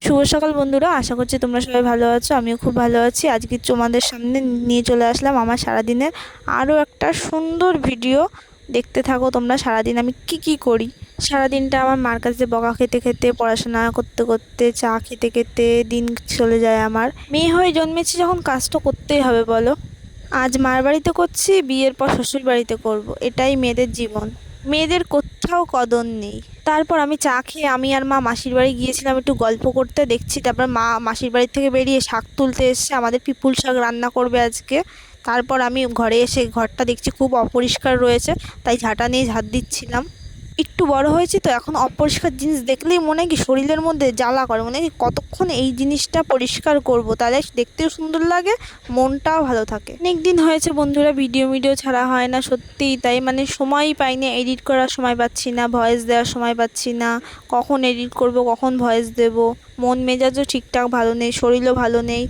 শুভ সকাল বন্ধুরা, আশা করছি তোমরা সবাই ভালো আছো। আমিও খুব ভালো আছি। আজকে তোমাদের সামনে নিয়ে চলে আসলাম আমার সারাদিনের আরও একটা সুন্দর ভিডিও। দেখতে থাকো তোমরা সারাদিন আমি কি করি। সারাদিনটা আমার মার কাছে বকা খেতে খেতে, পড়াশোনা করতে করতে, চা খেতে খেতে দিন চলে যায় আমার। মেয়ে হয়ে জন্মেছি যখন কাজ তো করতেই হবে বলো। আজ মার বাড়িতে করছি, বিয়ের পর শ্বশুর বাড়িতে করব। এটাই মেয়েদের জীবন। মেয়েদের কোথাও কদর নেই। তারপর আমি চা খেয়ে আমি আর মা মাসির বাড়ি গিয়েছিলাম একটু গল্প করতে। দেখছি তারপর মা মাসির বাড়ি থেকে বেরিয়ে শাক তুলতে এসছে, আমাদের পিপুল শাক রান্না করবে আজকে। তারপর আমি ঘরে এসে ঘরটা দেখছি খুব অপরিষ্কার রয়েছে, তাই ঝাঁটা নিয়ে ঝাঁট দিচ্ছিলাম। একটু বড় হয়েছি তো এখন অপরিষ্কার জিনিস দেখলেই মনে হয় কি শরীরের মধ্যে জ্বালা করে, মনে হয় কি কতক্ষণ এই জিনিসটা পরিষ্কার করব, তাহলে দেখতেও সুন্দর লাগে, মনটাও ভালো থাকে। অনেক দিন হয়েছে বন্ধুরা ভিডিও ছাড়া হয় না, সত্যিই তাই। মানে সময়ই পাই না, এডিট করার সময় পাচ্ছি না, ভয়েস দেওয়ার সময় পাচ্ছি না। কখন এডিট করব, কখন ভয়েস দেব। মন মেজাজও ঠিকঠাক ভালো নেই, শরীরও ভালো নেই।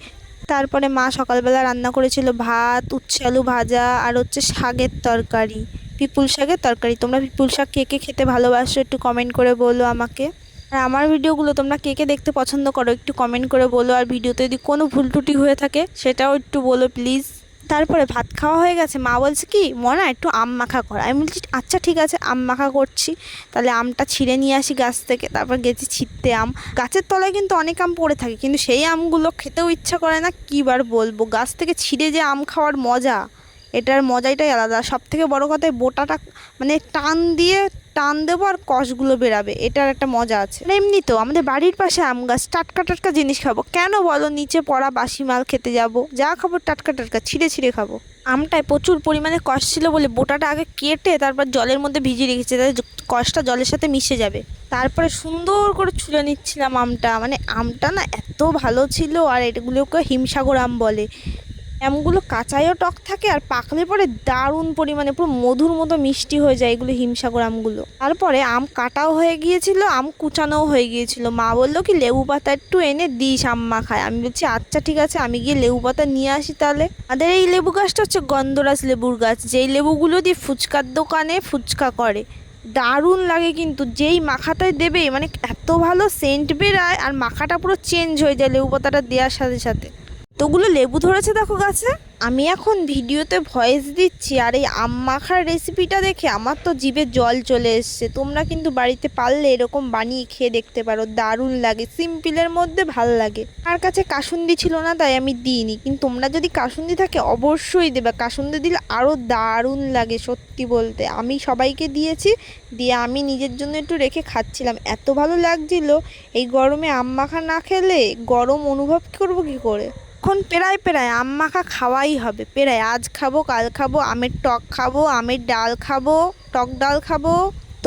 তারপরে মা সকালবেলা রান্না করেছিল ভাত, উচ্ছে আলু ভাজা, আর হচ্ছে শাকের তরকারি, পিপুল শাকের তরকারি। তোমরা পিপুল শাক কে কে খেতে ভালোবাসো একটু কমেন্ট করে বলো আমাকে। আর আমার ভিডিওগুলো তোমরা কে কে দেখতে পছন্দ করো একটু কমেন্ট করে বলো। আর ভিডিওতে যদি কোনো ভুল ত্রুটি হয়ে থাকে সেটাও একটু বলো প্লিজ। তারপরে ভাত খাওয়া হয়ে গেছে, মা বলছে কি মনা একটু আম মাখা কর। আমি বলছি আচ্ছা ঠিক আছে, আম মাখা করছি। তাহলে আমটা ছিঁড়ে নিয়ে আসি গাছ থেকে, তারপর গেছি ছিঁড়তে। আম গাছের তলায় কিন্তু অনেক আম পড়ে থাকে, কিন্তু সেই আমগুলো খেতেও ইচ্ছা করে না, কী বার বলবো। গাছ থেকে ছিঁড়ে যে আম খাওয়ার মজা, এটার মজাটাই আলাদা। সব থেকে বড় কথা বোটাটা মানে টান দেবো আর কষগুলো বেরাবে, এটার একটা মজা আছে। আর এমনি তো আমাদের বাড়ির পাশে আম গাছ, টাটকা টাটকা জিনিস খাবো কেন বলো, নিচে পড়া বাসি মাল খেতে যাব? যা খাবো টাটকা টাটকা ছিঁড়ে ছিঁড়ে খাবো। আমটায় প্রচুর পরিমাণে কষ ছিল বলে বোটাটা আগে কেটে তারপর জলের মধ্যে ভিজিয়ে রেখেছে, তাই কষটা জলের সাথে মিশে যাবে। তারপরে সুন্দর করে ছুলে নিচ্ছিলাম আমটা। মানে আমটা না এত ভালো ছিল, আর এগুলোকে হিমসাগর আম বলে। আমগুলো কাঁচায়ও টক থাকে, আর পাকলে পরে দারুণ পরিমাণে পুরো মধুর মতো মিষ্টি হয়ে যায় এগুলো হিমসাগর আমগুলো। তারপরে আম কাটাও হয়ে গিয়েছিল, আম কুচানোও হয়ে গিয়েছিল। মা বললো কি লেবু পাতা একটু এনে দিস আম মাখায়। আমি বলছি আচ্ছা ঠিক আছে, আমি গিয়ে লেবু পাতা নিয়ে আসি তাহলে। আমাদের এই লেবু গাছটা হচ্ছে গন্ধরাজ লেবুর গাছ, যেই লেবুগুলো দিয়ে ফুচকার দোকানে ফুচকা করে। দারুণ লাগে কিন্তু, যেই মাখাটাই দেবে মানে এত ভালো সেন্ট বেরায়, আর মাখাটা পুরো চেঞ্জ হয়ে যায় লেবু পাতাটা দেওয়ার সাথে সাথে। তোগুলো লেবু ধরেছে দেখো গাছে। আমি এখন ভিডিওতে ভয়েস দিচ্ছি, আর এই আম মাখার রেসিপিটা দেখে আমার তো জিভে জল চলে এসছে। তোমরা কিন্তু বাড়িতে পারলে এরকম বানিয়ে খেয়ে দেখতে পারো, দারুণ লাগে, সিম্পলের মধ্যে ভাল লাগে। আমার কাছে কাসুন্দি ছিল না তাই আমি দিইনি, কিন্তু তোমরা যদি কাসুন্দি থাকে অবশ্যই দেবে। কাসুন্দি দিলে আরও দারুণ লাগে সত্যি বলতে। আমি সবাইকে দিয়েছি, দিয়ে আমি নিজের জন্য একটু রেখে খাচ্ছিলাম, এত ভালো লাগছিল। এই গরমে আম মাখা না খেলে গরম অনুভব করবো কি করে। এখন প্রায় আম মাখা খাওয়াই হবে, প্রায় আজ খাবো কাল খাবো, আমের টক খাবো, আমের ডাল খাবো, টক ডাল খাবো।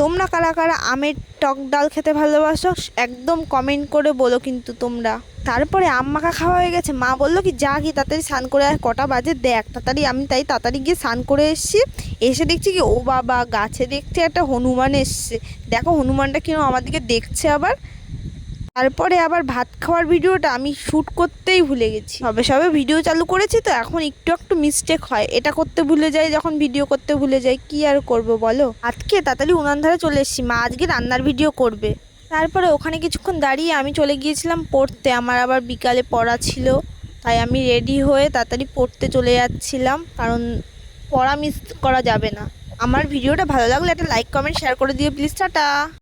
তোমরা কারা কারা আমের টক ডাল খেতে ভালোবাসো একদম কমেন্ট করে বলো কিন্তু তোমরা। তারপরে আম মাখা খাওয়া হয়ে গেছে, মা বললো কি যা গিয়ে তাড়াতাড়ি স্নান করে আর, কটা বাজে দেখ তাড়াতাড়ি। আমি তাই তাড়াতাড়ি গিয়ে স্নান করে এসেছি। এসে দেখছি কি ও বাবা, গাছে দেখছি একটা হনুমান এসছে। দেখো হনুমানটা কিরকম আমার দিকে দেখছে আবার। তারপরে আবার ভাত খাওয়ার ভিডিওটা আমি শ্যুট করতেই ভুলে গেছি। সবে সবে ভিডিও চালু করেছি তো এখন একটু একটু মিস্টেক হয়, এটা করতে ভুলে যাই যখন ভিডিও করতে ভুলে যাই, কি আর করব বলো। আজকে তাড়াতাড়ি উনান ধারে চলে এসেছি, মা আজকে রান্নার ভিডিও করবে। তারপরে ওখানে কিছুক্ষণ দাঁড়িয়ে আমি চলে গিয়েছিলাম পড়তে, আমার আবার বিকালে পড়া ছিল। তাই আমি রেডি হয়ে তাড়াতাড়ি পড়তে চলে যাচ্ছিলাম, কারণ পড়া মিস করা যাবে না। আমার ভিডিওটা ভালো লাগলে একটা লাইক কমেন্ট শেয়ার করে দিও প্লিজ। টাটা।